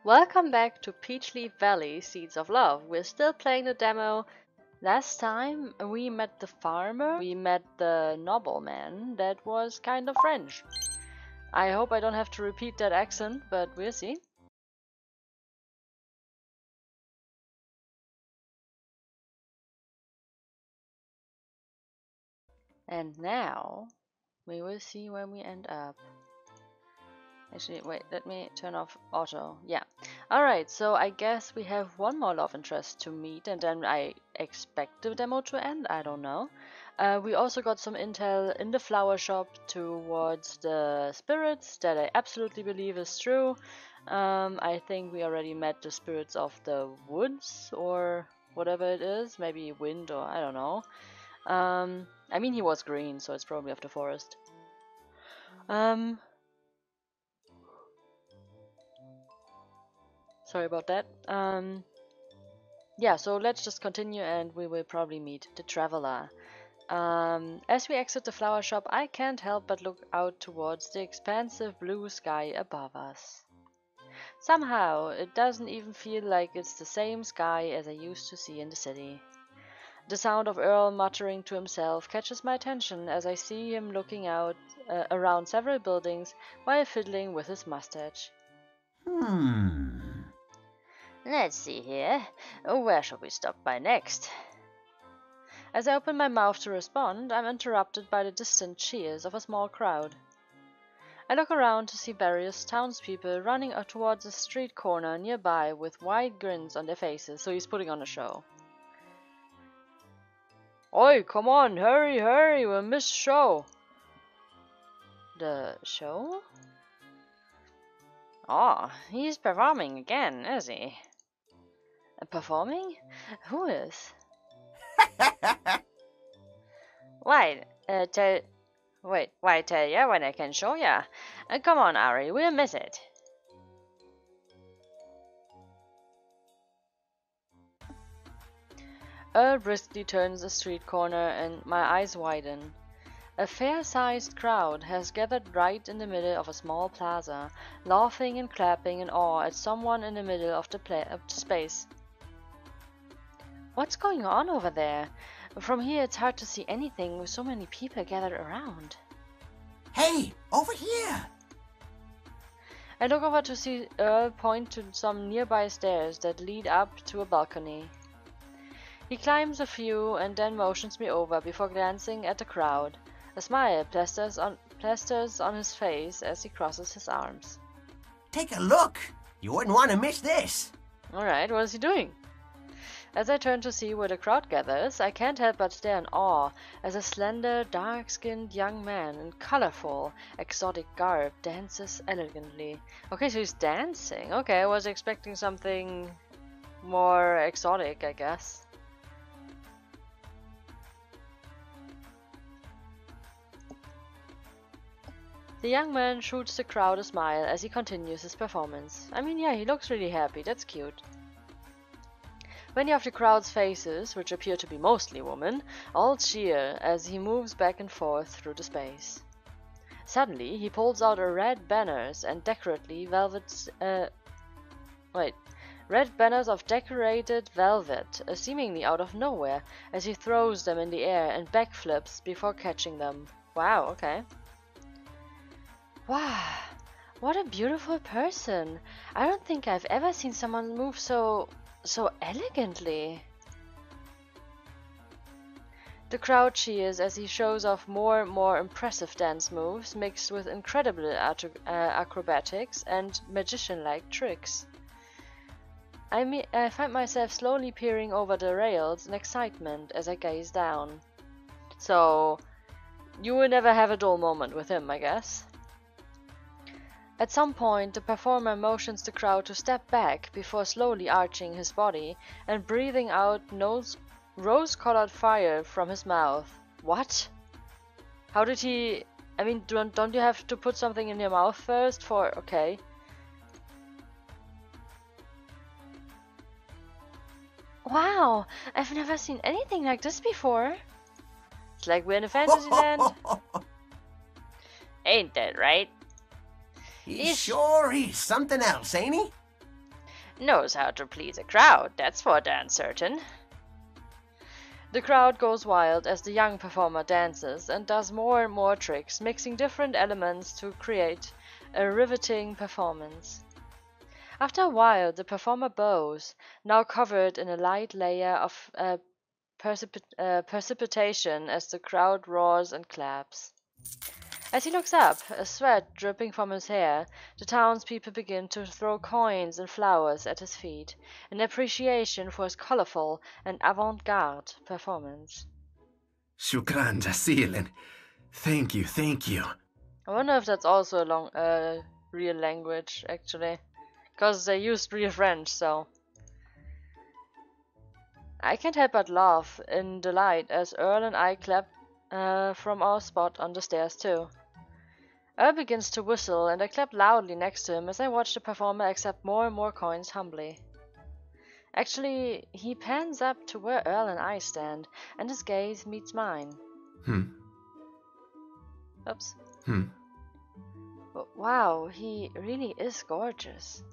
Welcome back to Peachleaf Valley, Seeds of Love. We're still playing the demo. Last time we met the farmer, we met the nobleman that was kind of French. I hope I don't have to repeat that accent, but we'll see. And now we will see where we end up. Actually, wait, let me turn off auto. Yeah. Alright, so I guess we have one more love interest to meet, and then I expect the demo to end. I don't know. We also got some intel in the flower shop towards the spirits that I absolutely believe is true. I think we already met the spirits of the woods, or whatever it is. Maybe wind, or I don't know. I mean, he was green, so it's probably of the forest. Sorry about that. Yeah, so let's just continue and we will probably meet the traveler. As we exit the flower shop, I can't help but look out towards the expansive blue sky above us. Somehow, it doesn't even feel like it's the same sky as I used to see in the city. The sound of Earl muttering to himself catches my attention as I see him looking out around several buildings while fiddling with his mustache. Let's see here. Where shall we stop by next? As I open my mouth to respond, I'm interrupted by the distant cheers of a small crowd. I look around to see various townspeople running towards a street corner nearby with wide grins on their faces, so he's putting on a show. Oi, come on, hurry, hurry, we'll miss show. The show? Oh, he's performing again, is he? Performing? Who is? Why tell ya when I can show ya? Come on, Ari, we'll miss it. Earl briskly turns the street corner and my eyes widen. A fair-sized crowd has gathered right in the middle of a small plaza, laughing and clapping in awe at someone in the middle of the space. What's going on over there? From here it's hard to see anything with so many people gathered around. Hey, over here! I look over to see Earl point to some nearby stairs that lead up to a balcony. He climbs a few and then motions me over before glancing at the crowd. A smile plasters on his face as he crosses his arms. Take a look! You wouldn't want to miss this! Alright, what is he doing? As I turn to see where the crowd gathers, I can't help but stare in awe as a slender, dark-skinned young man in colorful, exotic garb dances elegantly. Okay, so he's dancing. Okay, I was expecting something more exotic, I guess. The young man shoots the crowd a smile as he continues his performance. I mean, yeah, he looks really happy. That's cute. Many of the crowd's faces, which appear to be mostly women, all cheer as he moves back and forth through the space. Suddenly, he pulls out red banners of decorated velvet, seemingly out of nowhere, as he throws them in the air and backflips before catching them. Wow, okay. Wow, what a beautiful person. I don't think I've ever seen someone move so elegantly. The crowd cheers as he shows off more and more impressive dance moves mixed with incredible acrobatics and magician-like tricks. I find myself slowly peering over the rails in excitement as I gaze down. So, you will never have a dull moment with him, I guess. At some point, the performer motions the crowd to step back before slowly arching his body and breathing out rose-colored fire from his mouth. What? How did he... I mean, don't you have to put something in your mouth first for... Okay. Wow, I've never seen anything like this before. It's like we're in a fantasy land. Ain't that right? He sure is something else, ain't he? Knows how to please a crowd, that's for darn certain. The crowd goes wild as the young performer dances and does more and more tricks, mixing different elements to create a riveting performance. After a while, the performer bows, now covered in a light layer of precipitation as the crowd roars and claps. As he looks up, a sweat dripping from his hair, the townspeople begin to throw coins and flowers at his feet, in appreciation for his colorful and avant-garde performance. Shukran jazilan. Thank you, thank you. I wonder if that's also a real language, actually. Because they used real French, so... I can't help but laugh in delight as Earl and I clap from our spot on the stairs too. Earl begins to whistle and I clap loudly next to him as I watch the performer accept more and more coins humbly. Actually, he pans up to where Earl and I stand, and his gaze meets mine. Oops. Wow, he really is gorgeous.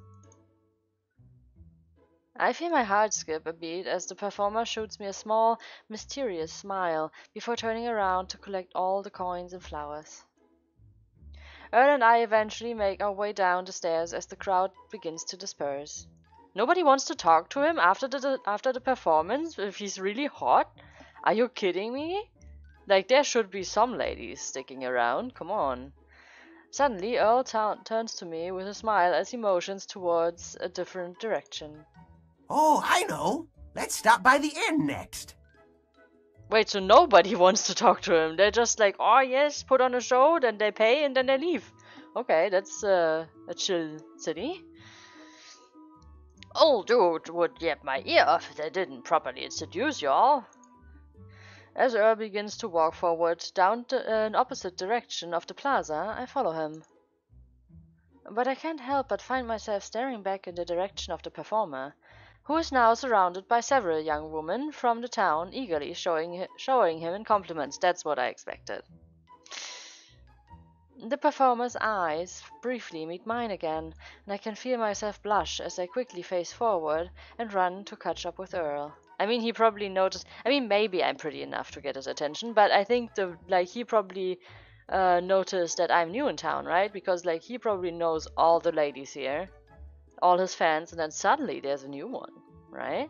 I feel my heart skip a beat as the performer shoots me a small, mysterious smile before turning around to collect all the coins and flowers. Earl and I eventually make our way down the stairs as the crowd begins to disperse. Nobody wants to talk to him after the performance if he's really hot? Are you kidding me? Like, there should be some ladies sticking around, come on. Suddenly, Earl turns to me with a smile as he motions towards a different direction. Oh, I know. Let's stop by the inn next. Wait, so nobody wants to talk to him? They're just like, oh yes, put on a show, then they pay, and then they leave. Okay, that's a chill city. Old dude would yap my ear off if they didn't properly introduce y'all. As Earl begins to walk forward down an opposite direction of the plaza, I follow him. But I can't help but find myself staring back in the direction of the performer, who is now surrounded by several young women from the town eagerly showing him in compliments. That's what I expected. The performer's eyes briefly meet mine again, and I can feel myself blush as I quickly face forward and run to catch up with Earl. I mean, he probably noticed. I mean, maybe I'm pretty enough to get his attention, but I think he probably noticed that I'm new in town, right? Because he probably knows all the ladies here, all his fans, and then suddenly there's a new one, right?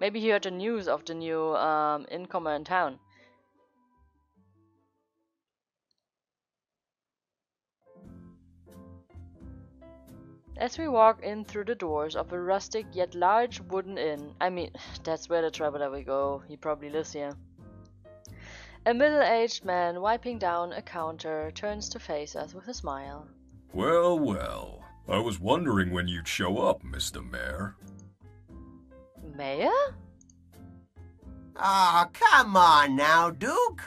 Maybe he heard the news of the new incomer in town. As we walk in through the doors of a rustic yet large wooden inn, I mean, that's where the traveler will go, he probably lives here. A middle-aged man wiping down a counter turns to face us with a smile. Well, well, I was wondering when you'd show up, Mr. Mayor. Mayor? Oh, come on now, Duke.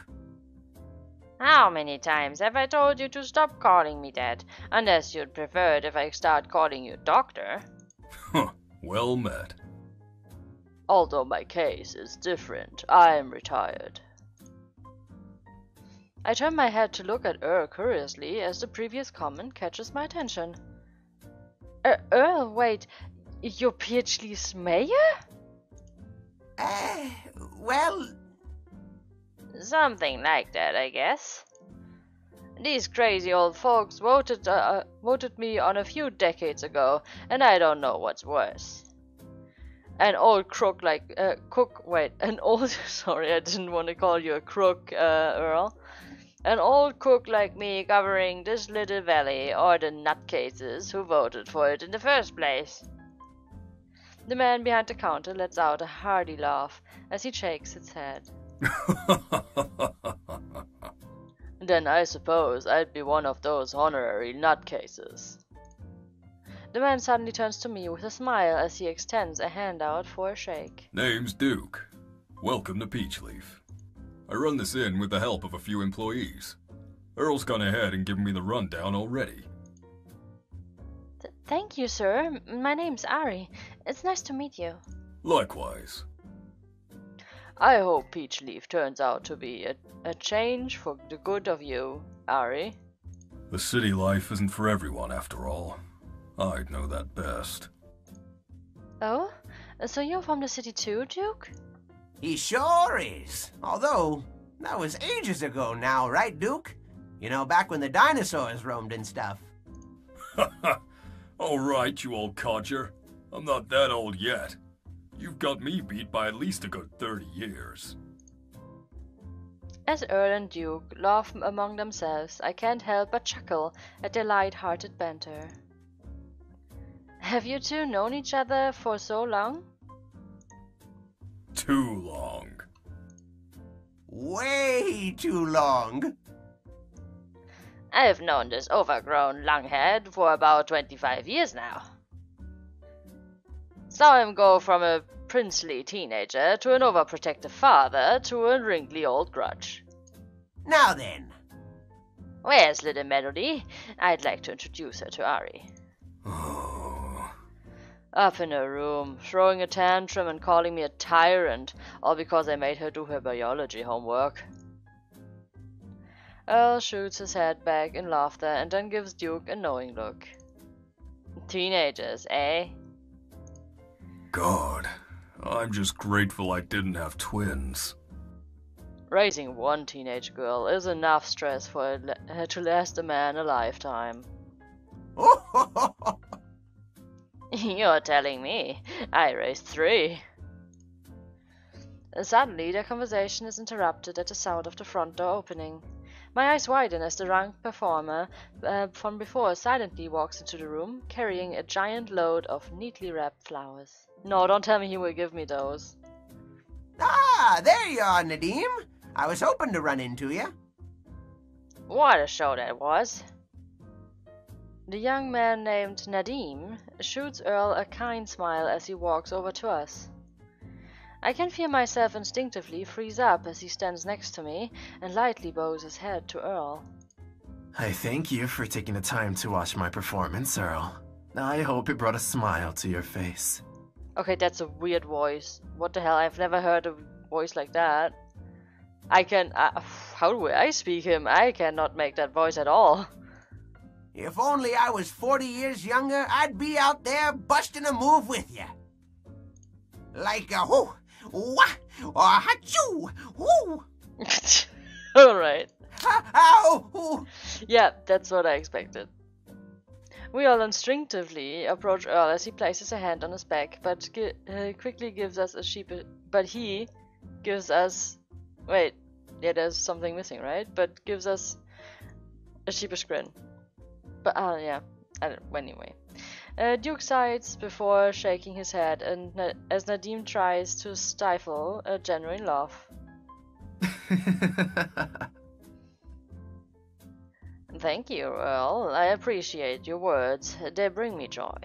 How many times have I told you to stop calling me that, unless you'd prefer it if I start calling you Doctor? Huh, well met. Although my case is different, I am retired. I turn my head to look at Earl curiously as the previous comment catches my attention. Earl, wait, you're Peachleaf's mayor? Well... Something like that, I guess. These crazy old folks voted me on a few decades ago, and I don't know what's worse. An old crook like sorry, I didn't want to call you a crook, Earl. An old cook like me governing this little valley, or the nutcases who voted for it in the first place. The man behind the counter lets out a hearty laugh as he shakes his head. Then I suppose I'd be one of those honorary nutcases. The man suddenly turns to me with a smile as he extends a hand out for a shake. Name's Duke. Welcome to Peachleaf. I run this inn with the help of a few employees. Earl's gone ahead and given me the rundown already. Thank you, sir. My name's Ari. It's nice to meet you. Likewise. I hope Peachleaf turns out to be a change for the good of you, Ari. The city life isn't for everyone, after all. I'd know that best. Oh? So you're from the city too, Duke? He sure is. Although, that was ages ago now, right, Duke? You know, back when the dinosaurs roamed and stuff. All right, you old codger. I'm not that old yet. You've got me beat by at least a good 30 years. As Earl and Duke laugh among themselves, I can't help but chuckle at their light-hearted banter. Have you two known each other for so long? Too long. Way too long. I've known this overgrown lunghead for about 25 years now. Saw him go from a princely teenager to an overprotective father to a wrinkly old grudge. Now then. Where's little Melody? I'd like to introduce her to Ari. Oh. Up in her room, throwing a tantrum and calling me a tyrant, all because I made her do her biology homework. Earl shoots his head back in laughter and then gives Duke a knowing look. Teenagers, eh? God, I'm just grateful I didn't have twins. Raising one teenage girl is enough stress for it to last a man a lifetime. You're telling me. I raised 3. Suddenly, their conversation is interrupted at the sound of the front door opening. My eyes widen as the rank performer from before silently walks into the room, carrying a giant load of neatly wrapped flowers. No, don't tell me he will give me those. Ah, there you are, Nadim. I was hoping to run into you. What a show that was. The young man named Nadim shoots Earl a kind smile as he walks over to us. I can feel myself instinctively freeze up as he stands next to me and lightly bows his head to Earl. I thank you for taking the time to watch my performance, Earl. I hope it brought a smile to your face. Okay, that's a weird voice. What the hell? I've never heard a voice like that. How do I speak him? I cannot make that voice at all. If only I was 40 years younger, I'd be out there busting a move with you. Like a whoo, wah, or ha-choo, whoo. Alright. Ow! Yeah, that's what I expected. We all instinctively approach Earl as he places a hand on his back, but quickly gives us a he gives us... Wait, yeah, there's something missing, right? But gives us a sheepish grin. But, yeah, anyway. Duke sighs before shaking his head, and as Nadim tries to stifle a genuine laugh. Thank you, Earl. I appreciate your words. They bring me joy.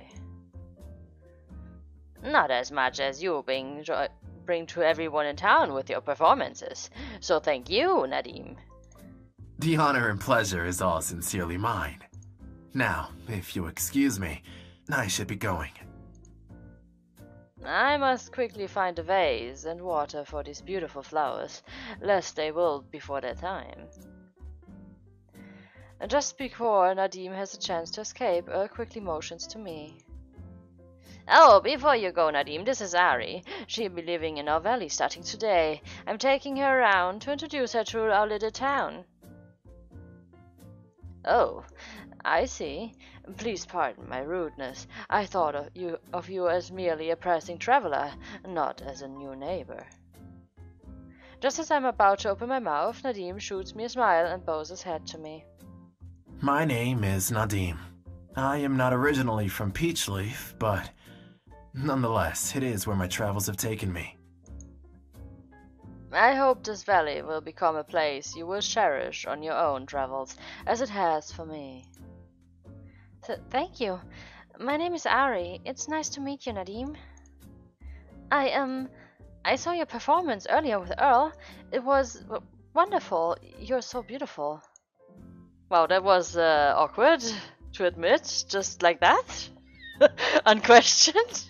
Not as much as you bring to everyone in town with your performances. So thank you, Nadim. The honor and pleasure is all sincerely mine. Now, if you excuse me, I should be going. I must quickly find a vase and water for these beautiful flowers, lest they wilt before their time. Just before Nadim has a chance to escape, Earl quickly motions to me. Oh, before you go, Nadim, this is Ari. She'll be living in our valley starting today. I'm taking her around to introduce her to our little town. Oh, I see. Please pardon my rudeness. I thought of you as merely a passing traveler, not as a new neighbor. Just as I'm about to open my mouth, Nadim shoots me a smile and bows his head to me. My name is Nadim. I am not originally from Peachleaf, but nonetheless, it is where my travels have taken me. I hope this valley will become a place you will cherish on your own travels, as it has for me. Thank you. My name is Ari. It's nice to meet you, Nadim. I saw your performance earlier with Earl. It was wonderful. You're so beautiful. Wow, that was awkward to admit, just like that. Unquestioned.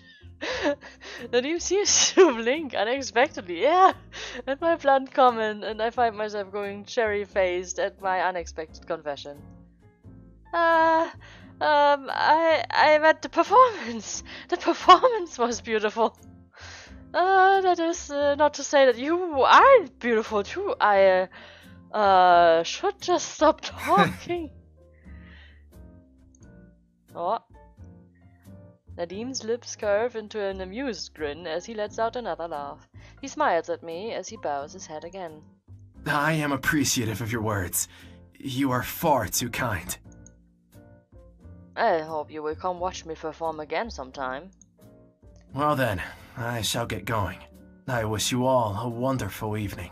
Nadim seems to blink unexpectedly, yeah, at my blunt comment, and I find myself going cherry-faced at my unexpected confession. I'm at the performance. The performance was beautiful. That is not to say that you are beautiful too. I should just stop talking. Oh. Nadim's lips curve into an amused grin as he lets out another laugh. He smiles at me as he bows his head again. I am appreciative of your words. You are far too kind. I hope you will come watch me perform again sometime. Well then, I shall get going. I wish you all a wonderful evening.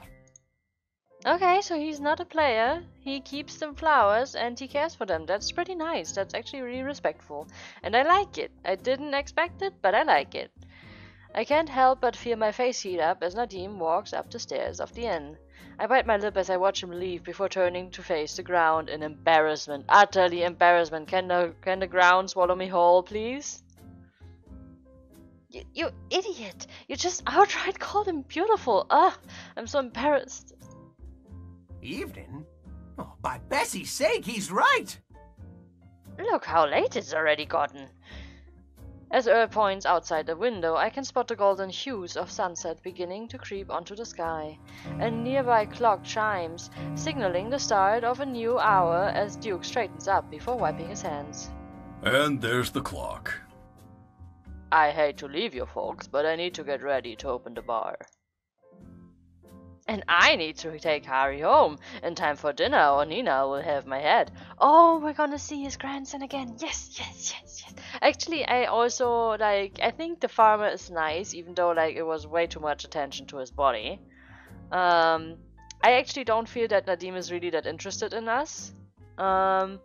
Okay, so he's not a player. He keeps the flowers and he cares for them. That's pretty nice. That's actually really respectful. And I like it. I didn't expect it, but I like it. I can't help but feel my face heat up as Nadim walks up the stairs of the inn. I bite my lip as I watch him leave before turning to face the ground in embarrassment. Utterly embarrassment. Can the ground swallow me whole, please? You idiot! You just outright called him beautiful. Ugh, I'm so embarrassed. Evening? Oh, by Bessie's sake, he's right! Look how late it's already gotten. As Earl points outside the window, I can spot the golden hues of sunset beginning to creep onto the sky. A nearby clock chimes, signaling the start of a new hour as Duke straightens up before wiping his hands. And there's the clock. I hate to leave you folks, but I need to get ready to open the bar. And I need to take Harry home in time for dinner or Nina will have my head. Oh, we're gonna see his grandson again. Yes, yes, yes, yes. Actually, I also, I think the farmer is nice, even though, it was way too much attention to his body. I actually don't feel that Nadim is really that interested in us. And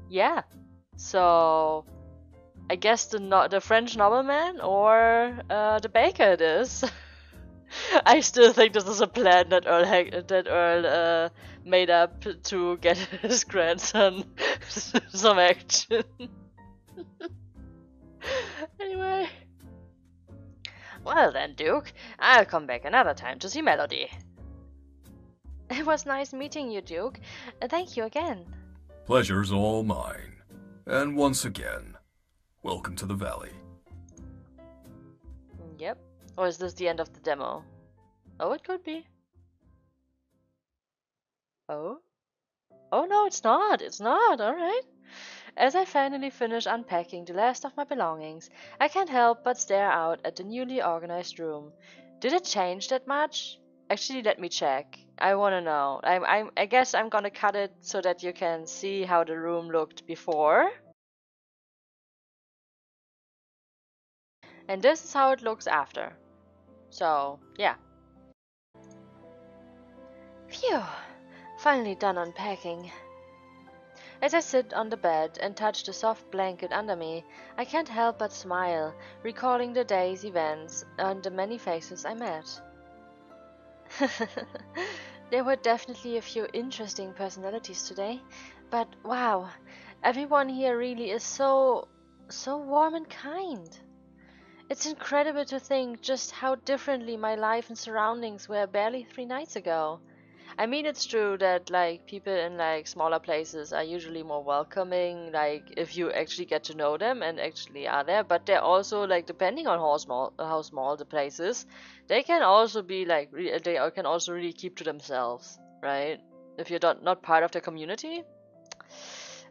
yeah. So I guess the French nobleman or the baker it is. I still think this is a plan that Earl made up to get his grandson some action. Anyway. Well then, Duke, I'll come back another time to see Melody. It was nice meeting you, Duke. Thank you again. Pleasure's all mine. And once again, welcome to the valley. Yep. Or is this the end of the demo? Oh, it could be. Oh? Oh no, it's not. It's not. Alright. As I finally finish unpacking the last of my belongings, I can't help but stare out at the newly organized room. Did it change that much? Actually, let me check. I wanna know. I guess I'm gonna cut it so that you can see how the room looked before. And this is how it looks after. So, yeah. Phew! Finally done unpacking. As I sit on the bed and touch the soft blanket under me, I can't help but smile, recalling the day's events and the many faces I met. There were definitely a few interesting personalities today, but wow, everyone here really is so warm and kind. It's incredible to think just how differently my life and surroundings were barely 3 nights ago. I mean, it's true that people in smaller places are usually more welcoming, if you actually get to know them and actually are there, but they're also depending on how small the place is, they can also be they can also really keep to themselves, right? If you're not part of the community.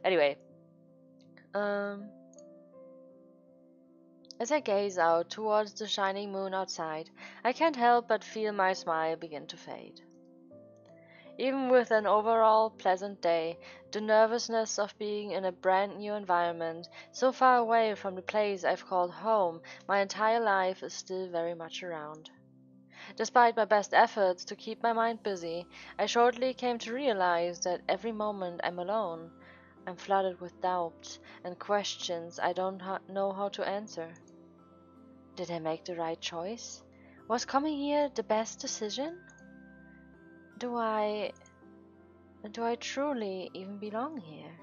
Anyway, as I gaze out towards the shining moon outside, I can't help but feel my smile begin to fade. Even with an overall pleasant day, the nervousness of being in a brand new environment, so far away from the place I've called home my entire life, is still very much around. Despite my best efforts to keep my mind busy, I shortly came to realize that every moment I'm alone, I'm flooded with doubts and questions I don't know how to answer. Did I make the right choice? Was coming here the best decision? Do I truly even belong here?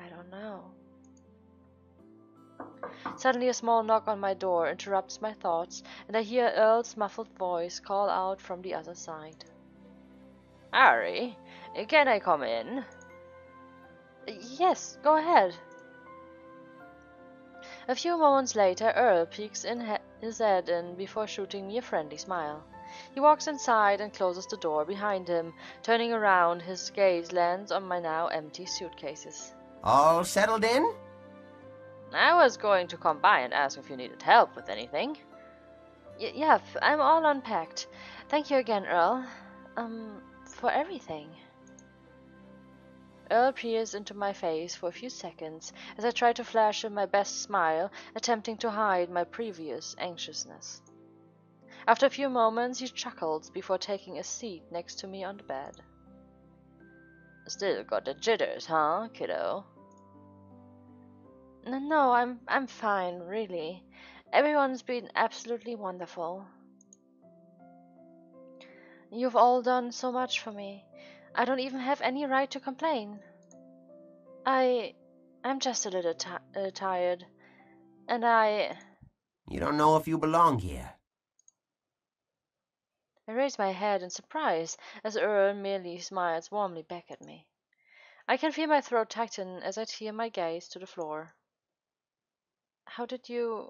I don't know. Suddenly a small knock on my door interrupts my thoughts, and I hear Earl's muffled voice call out from the other side. Ari, can I come in? Yes, go ahead. A few moments later, Earl peeks his head in before shooting me a friendly smile. He walks inside and closes the door behind him. Turning around, his gaze lands on my now empty suitcases. All settled in? I was going to come by and ask if you needed help with anything. Yeah, I'm all unpacked. Thank you again, Earl. For everything. Earl peers into my face for a few seconds as I try to flash him my best smile, attempting to hide my previous anxiousness. After a few moments, he chuckles before taking a seat next to me on the bed. Still got the jitters, huh, kiddo? No, I'm fine, really. Everyone's been absolutely wonderful. You've all done so much for me. I don't even have any right to complain. I'm just a little tired, and You don't know if you belong here. I raise my head in surprise as Earl merely smiles warmly back at me. I can feel my throat tighten as I tear my gaze to the floor. How did you...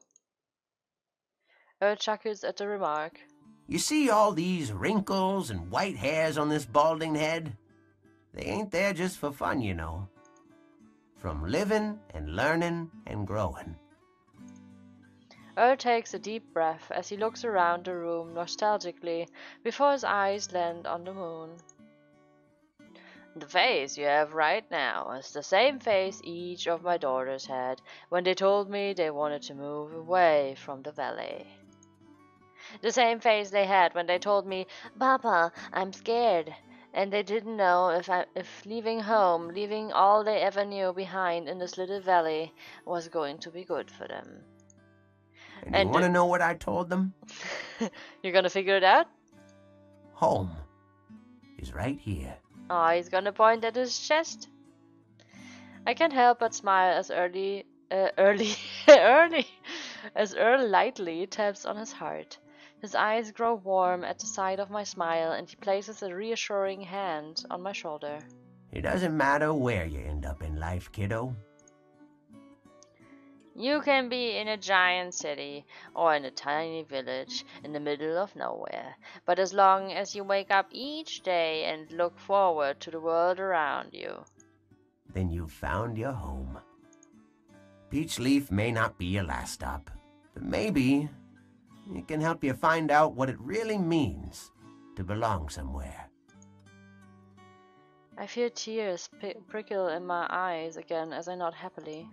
Earl chuckles at the remark. You see all these wrinkles and white hairs on this balding head? They ain't there just for fun, you know. From living and learning and growing. Earl takes a deep breath as he looks around the room nostalgically before his eyes land on the moon. The face you have right now is the same face each of my daughters had when they told me they wanted to move away from the valley. The same face they had when they told me, "Papa, I'm scared," and they didn't know if leaving home, leaving all they ever knew behind in this little valley, was going to be good for them. And you want to know what I told them? You're gonna figure it out? Home is right here. Oh, he's gonna point at his chest. I can't help but smile as early, as Earl lightly taps on his heart. His eyes grow warm at the sight of my smile, and he places a reassuring hand on my shoulder. It doesn't matter where you end up in life, kiddo. You can be in a giant city or in a tiny village in the middle of nowhere, but as long as you wake up each day and look forward to the world around you, then you've found your home. Peachleaf may not be your last stop, but maybe it can help you find out what it really means to belong somewhere. I feel tears prickle in my eyes again as I nod happily.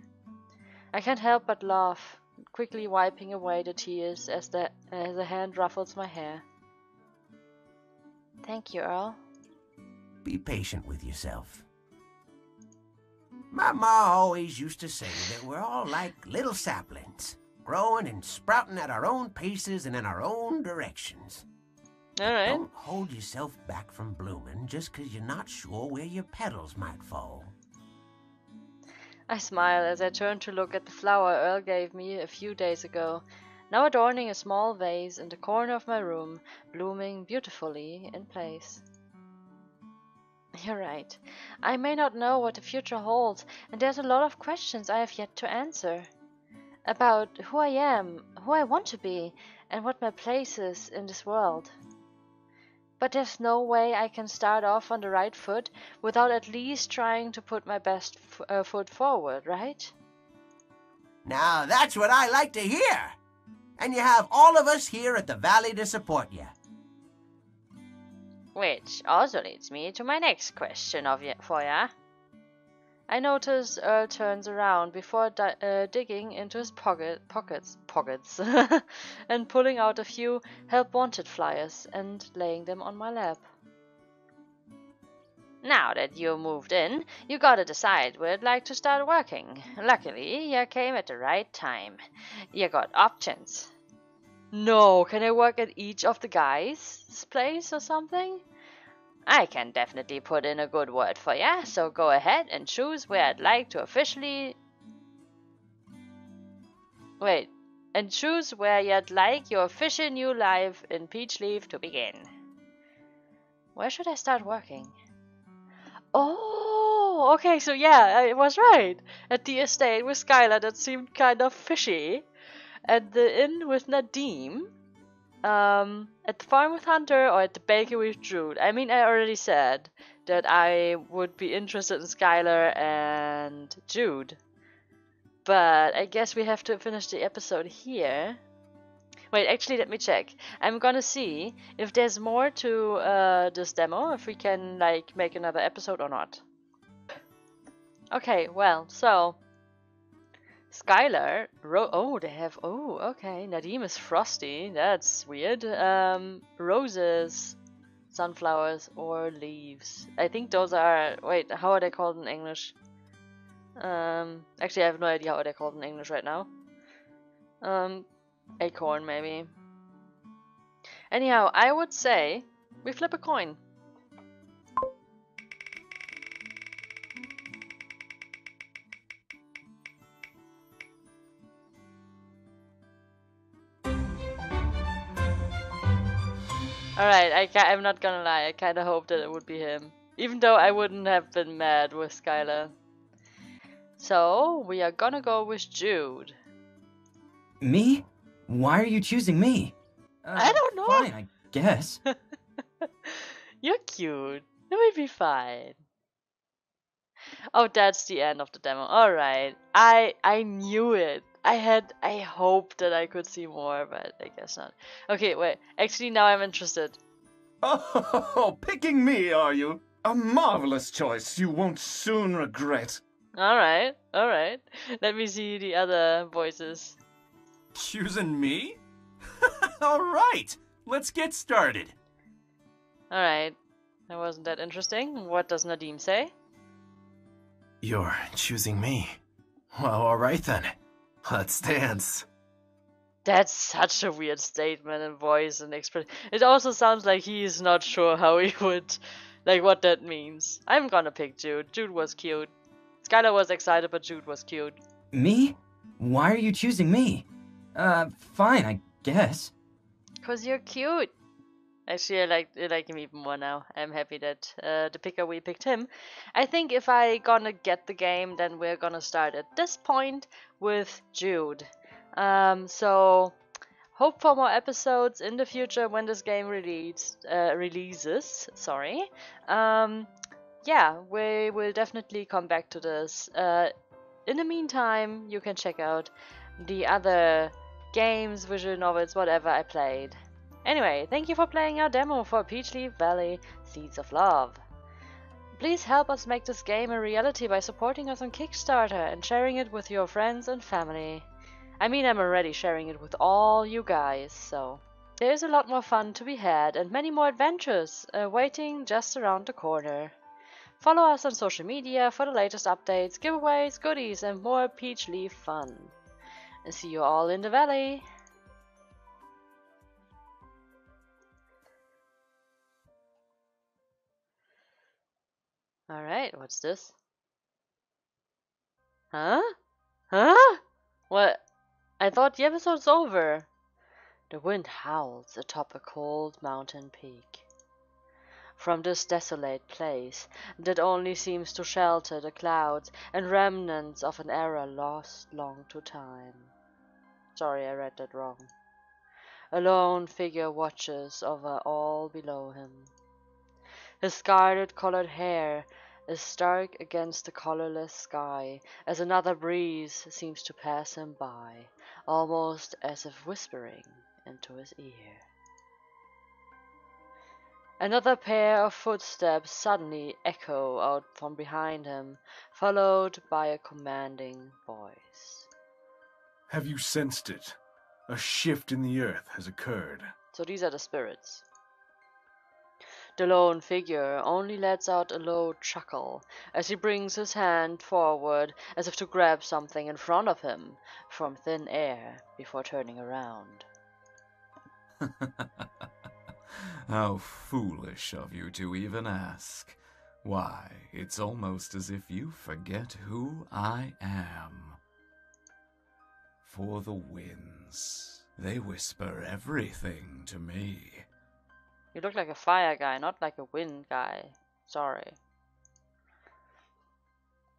I can't help but laugh, quickly wiping away the tears as a hand ruffles my hair. Thank you, Earl. Be patient with yourself. My ma always used to say that we're all like little saplings, growing and sprouting at our own paces and in our own directions. All right. Don't hold yourself back from blooming just 'cause you're not sure where your petals might fall. I smile as I turn to look at the flower Earl gave me a few days ago, now adorning a small vase in the corner of my room, blooming beautifully in place. You're right. I may not know what the future holds, and there's a lot of questions I have yet to answer. About who I am, who I want to be, and what my place is in this world. But there's no way I can start off on the right foot without at least trying to put my best foot forward, right? Now that's what I like to hear. And you have all of us here at the Valley to support you. Which also leads me to my next question for ya. I notice Earl turns around before digging into his pockets, and pulling out a few help wanted flyers and laying them on my lap. Now that you moved in, you gotta decide where you'd like to start working. Luckily, you came at the right time. You got options. No, can I work at each of the guys' place or something? I can definitely put in a good word for ya, so go ahead and choose where I'd like to officially... Wait, and choose where you'd like your official new life in Peachleaf to begin. Where should I start working? Oh, okay, so yeah, I was right. At the estate with Skylar, that seemed kind of fishy. At the inn with Nadim. At the farm with Hunter, or at the bakery with Jude. I mean, I already said that I would be interested in Skylar and Jude. But I guess we have to finish the episode here. Wait, actually, let me check. I'm gonna see if there's more to this demo, if we can, like, make another episode or not. Okay, well, so... Skylar, oh, they have, oh, okay, Nadim is frosty, that's weird. Roses, sunflowers, or leaves. I think those are, wait, how are they called in English? Actually, I have no idea how they're called in English right now. Acorn, maybe. Anyhow, I would say we flip a coin. Alright, I'm not gonna lie, I kinda hoped that it would be him. Even though I wouldn't have been mad with Skylar. So, we are gonna go with Jude. Me? Why are you choosing me? I don't know. Fine, I guess. You're cute. It will be fine. Oh, that's the end of the demo. Alright. I knew it. I hoped that I could see more, but I guess not. Okay, wait. Actually, now I'm interested. Oh, picking me, are you? A marvelous choice you won't soon regret. Alright, alright. Let me see the other voices. Choosing me? Alright, let's get started. Alright. That wasn't that interesting. What does Nadim say? You're choosing me. Well, alright then. Let's dance. That's such a weird statement and voice and expression. It also sounds like he is not sure how he would, like, what that means. I'm gonna pick Jude. Jude was cute. Skylar was excited, but Jude was cute. Me? Why are you choosing me? Fine, I guess. 'Cause you're cute. Actually, I like him even more now. I'm happy that the picker we picked him. I think if I gonna get the game, then we're gonna start at this point with Jude. So hope for more episodes in the future when this game releases. Sorry. Yeah, we will definitely come back to this. In the meantime, you can check out the other games, visual novels, whatever I played. Anyway, thank you for playing our demo for Peachleaf Valley Seeds of Love. Please help us make this game a reality by supporting us on Kickstarter and sharing it with your friends and family. I mean, I'm already sharing it with all you guys, so... There's a lot more fun to be had and many more adventures waiting just around the corner. Follow us on social media for the latest updates, giveaways, goodies, and more Peachleaf fun. And see you all in the valley! Alright, what's this? Huh? Huh? What? I thought the episode's over. The wind howls atop a cold mountain peak. From this desolate place, that only seems to shelter the clouds and remnants of an era lost long to time. Sorry, I read that wrong. A lone figure watches over all below him. His scarlet-colored hair is stark against the colorless sky, as another breeze seems to pass him by, almost as if whispering into his ear. Another pair of footsteps suddenly echo out from behind him, followed by a commanding voice. Have you sensed it? A shift in the earth has occurred. So these are the spirits. The lone figure only lets out a low chuckle as he brings his hand forward as if to grab something in front of him from thin air before turning around. How foolish of you to even ask. Why, it's almost as if you forget who I am. For the winds, they whisper everything to me. You look like a fire guy, not like a wind guy. Sorry.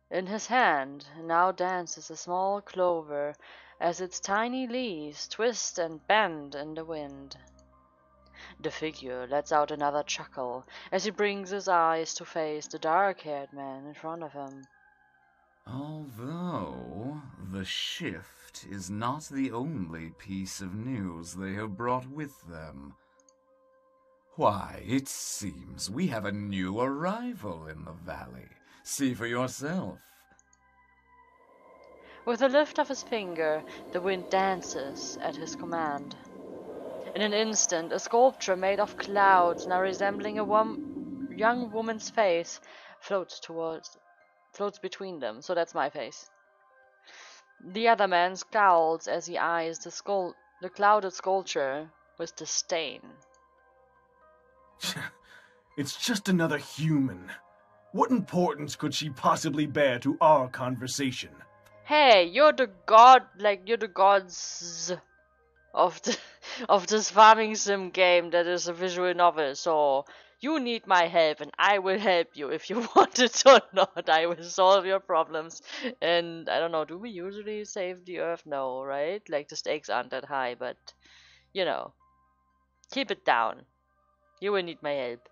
In his hand now dances a small clover as its tiny leaves twist and bend in the wind. The figure lets out another chuckle as he brings his eyes to face the dark-haired man in front of him. Although the shift is not the only piece of news they have brought with them. Why, it seems we have a new arrival in the valley. See for yourself. With a lift of his finger, the wind dances at his command. In an instant, a sculpture made of clouds, now resembling a young woman's face, floats between them. So that's my face. The other man scowls as he eyes the clouded sculpture with disdain. It's just another human. What importance could she possibly bear to our conversation? Hey, you're the gods of this farming sim game that is a visual novel, so you need my help and I will help you if you want it or not. I will solve your problems. And I don't know, do we usually save the earth? No, right? Like the stakes aren't that high, but you know, keep it down. You will need my help.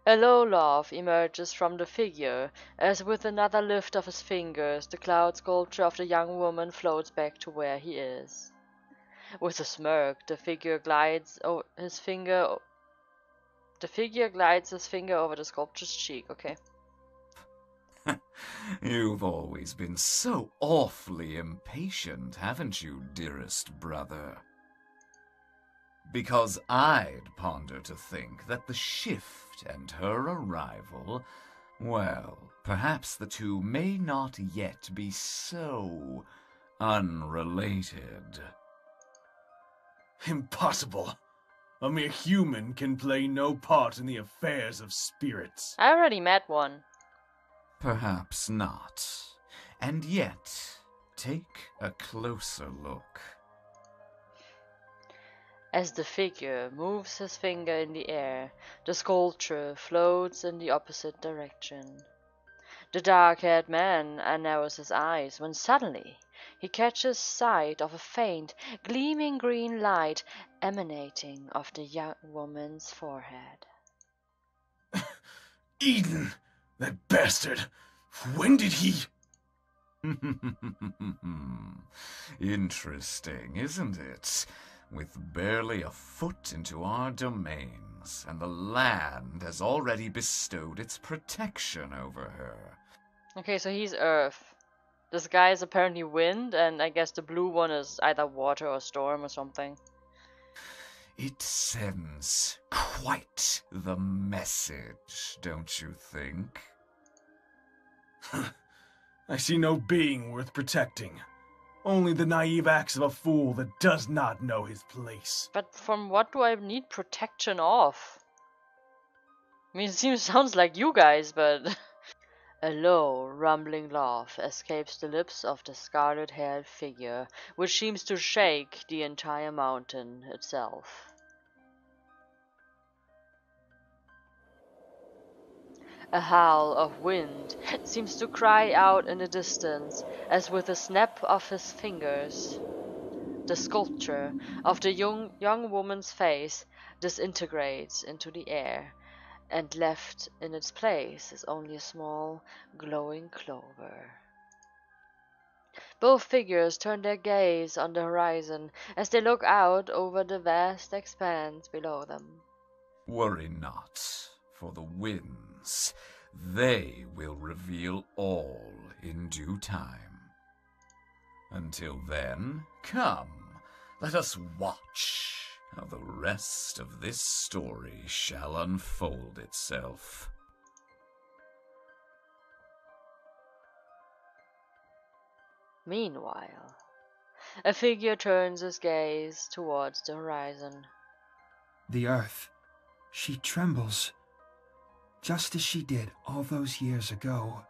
A low laugh emerges from the figure, as with another lift of his fingers, the cloud sculpture of the young woman floats back to where he is. With a smirk, the figure glides his finger over the sculpture's cheek. Okay. You've always been so awfully impatient, haven't you, dearest brother? Because I'd ponder to think that the shift and her arrival, well, perhaps the two may not yet be so unrelated. Impossible. A mere human can play no part in the affairs of spirits. I already met one. Perhaps not. And yet, take a closer look. As the figure moves his finger in the air, the sculpture floats in the opposite direction. The dark-haired man narrows his eyes when suddenly he catches sight of a faint, gleaming green light emanating off the young woman's forehead. Eden! That bastard! When did he... Interesting, isn't it? With barely a foot into our domains, and the land has already bestowed its protection over her. Okay, so he's Earth. This guy is apparently wind, and I guess the blue one is either water or storm or something. It sends quite the message, don't you think? I see no being worth protecting. Only the naive acts of a fool that does not know his place. But from what do I need protection of? I mean, it sounds like you guys, but... A low, rumbling laugh escapes the lips of the scarlet-haired figure, which seems to shake the entire mountain itself. A howl of wind seems to cry out in the distance, as with a snap of his fingers, the sculpture of the young woman's face disintegrates into the air, and left in its place is only a small, glowing clover. Both figures turn their gaze on the horizon as they look out over the vast expanse below them. Worry not, for the winds, they will reveal all in due time. Until then, come, let us watch how the rest of this story shall unfold itself. Meanwhile, a figure turns his gaze towards the horizon. The earth, she trembles, just as she did all those years ago.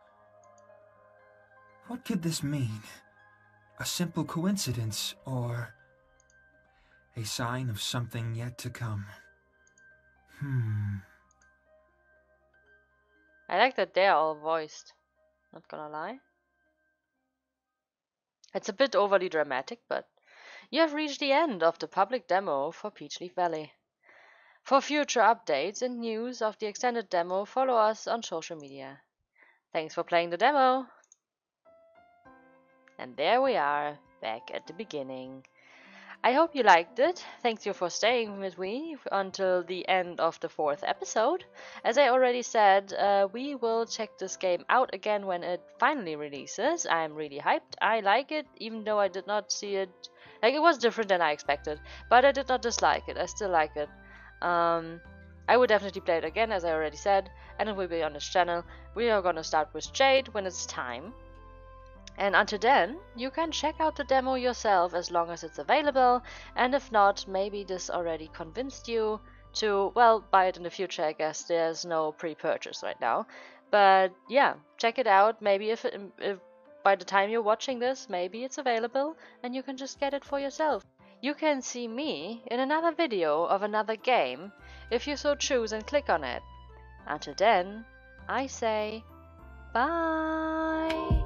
What could this mean? A simple coincidence, or... A sign of something yet to come. I like that they're all voiced. Not gonna lie. It's a bit overly dramatic, but you have reached the end of the public demo for Peachleaf Valley. For future updates and news of the extended demo, follow us on social media. Thanks for playing the demo! And there we are, back at the beginning. I hope you liked it. Thank you for staying with me until the end of the 4th episode. As I already said, we will check this game out again when it finally releases. I'm really hyped. I like it, even though I did not see it. Like, it was different than I expected, but I did not dislike it. I still like it. I would definitely play it again, as I already said, and it will be on this channel. We are gonna start with Jade when it's time. And until then, you can check out the demo yourself as long as it's available, and if not, maybe this already convinced you to, well, buy it in the future. I guess there's no pre-purchase right now. But yeah, check it out. Maybe if by the time you're watching this, maybe it's available and you can just get it for yourself. You can see me in another video of another game if you so choose and click on it. Until then, I say bye!